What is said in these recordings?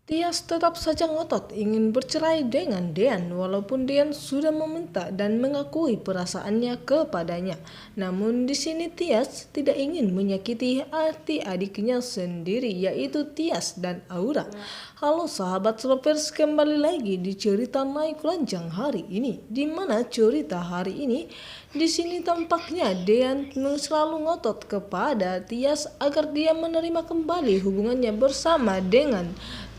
Tias tetap saja ngotot ingin bercerai dengan Dean walaupun Dean sudah meminta dan mengakui perasaannya kepadanya. Namun di sini Tias tidak ingin menyakiti hati adiknya sendiri yaitu Tias dan Aura. Halo sahabat Slovers, kembali lagi di cerita Naik Lanjang hari ini. Di mana cerita hari ini di sini tampaknya Dean selalu ngotot kepada Tias agar dia menerima kembali hubungannya bersama dengan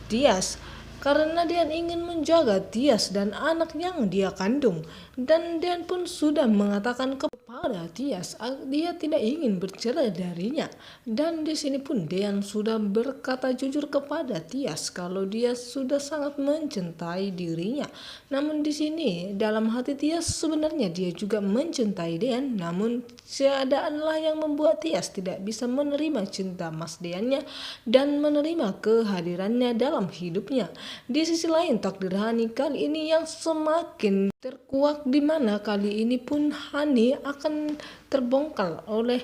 Tias karena dia ingin menjaga Tias dan anak yang dia kandung, dan Dean pun sudah mengatakan kepada Tias dia tidak ingin bercerai darinya. Dan di sini pun Dean sudah berkata jujur kepada Tias kalau dia sudah sangat mencintai dirinya. Namun di sini dalam hati Tias sebenarnya dia juga mencintai Dean, namun keadaanlah yang membuat Tias tidak bisa menerima cinta Mas Deannya dan menerima kehadirannya dalam hidupnya. Di sisi lain takdir Hani kali ini yang semakin terkuak, di mana kali ini pun Hani akan terbongkar oleh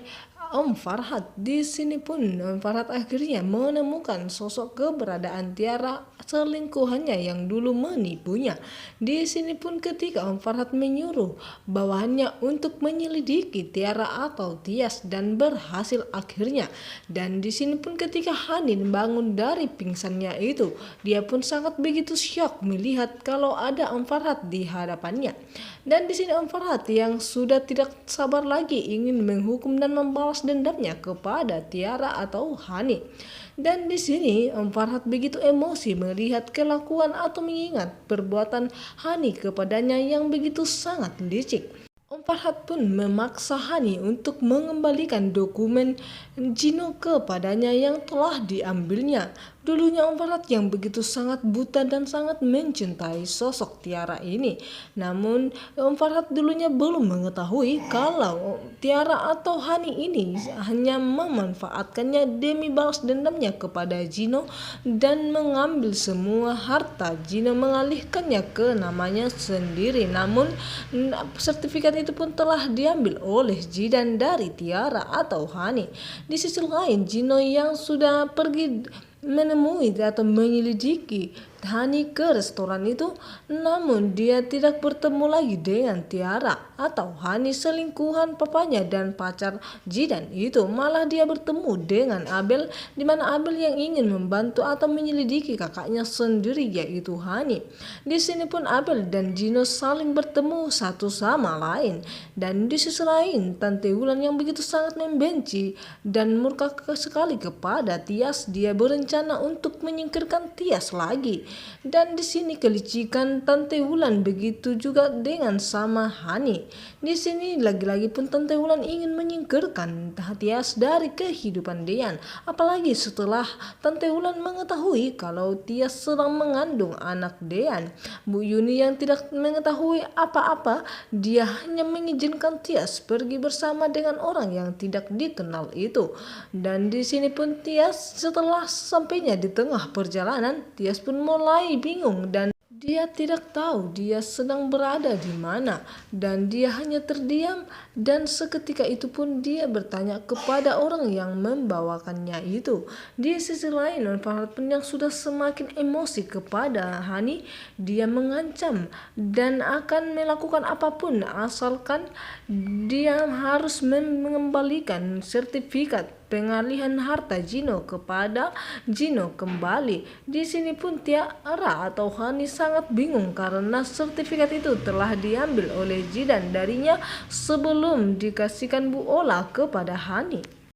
Om Farhat. Di sini pun Om Farhat akhirnya menemukan sosok keberadaan Tiara selingkuhannya yang dulu menipunya. Di sini pun ketika Om Farhat menyuruh bawahannya untuk menyelidiki Tiara atau Tias dan berhasil akhirnya. Dan di sini pun ketika Hanin bangun dari pingsannya itu, dia pun sangat begitu syok melihat kalau ada Om Farhat di hadapannya. Dan di sini Om Farhat yang sudah tidak sabar lagi ingin menghukum dan membalas dendamnya kepada Tiara atau Hani. Dan di sini Om Farhat begitu emosi melihat kelakuan atau mengingat perbuatan Hani kepadanya yang begitu sangat licik. Om Farhat pun memaksa Hani untuk mengembalikan dokumen Gino kepadanya yang telah diambilnya. Dulunya Om Farhat yang begitu sangat buta dan sangat mencintai sosok Tiara ini. Namun Om Farhat dulunya belum mengetahui kalau Tiara atau Hani ini hanya memanfaatkannya demi balas dendamnya kepada Gino dan mengambil semua harta Gino, mengalihkannya ke namanya sendiri. Namun sertifikat itu pun telah diambil oleh Jidan dari Tiara atau Hani. Di sisi lain Gino yang sudah pergi menemui atau menyelidiki Hani ke restoran itu, namun dia tidak bertemu lagi dengan Tiara atau Hani selingkuhan papanya dan pacar Jidan itu. Malah dia bertemu dengan Abel, di mana Abel yang ingin membantu atau menyelidiki kakaknya sendiri yaitu Hani. Di sini pun Abel dan Gino saling bertemu satu sama lain. Dan di sisi lain Tante Wulan yang begitu sangat membenci dan murka sekali kepada Tias, dia berencana untuk menyingkirkan Tias lagi. Dan di sini kelicikan Tante Wulan begitu juga dengan sama Hani. Di sini lagi-lagi pun Tante Wulan ingin menyingkirkan Tias dari kehidupan Dean. Apalagi setelah Tante Wulan mengetahui kalau Tias sedang mengandung anak Dean. Bu Yuni yang tidak mengetahui apa-apa, dia hanya mengizinkan Tias pergi bersama dengan orang yang tidak dikenal itu. Dan di sini pun Tias setelah sampainya di tengah perjalanan, Tias pun mulai bingung dan dia tidak tahu dia sedang berada di mana, dan dia hanya terdiam. Dan seketika itu pun dia bertanya kepada orang yang membawakannya itu. Di sisi lain Om Farhat pun yang sudah semakin emosi kepada Hani, dia mengancam dan akan melakukan apapun asalkan dia harus mengembalikan sertifikat pengalihan harta Gino kepada Gino kembali. Di sini pun Tiara atau Hani sangat bingung karena sertifikat itu telah diambil oleh Jidan darinya sebelum dikasihkan Bu Ola kepada Hani.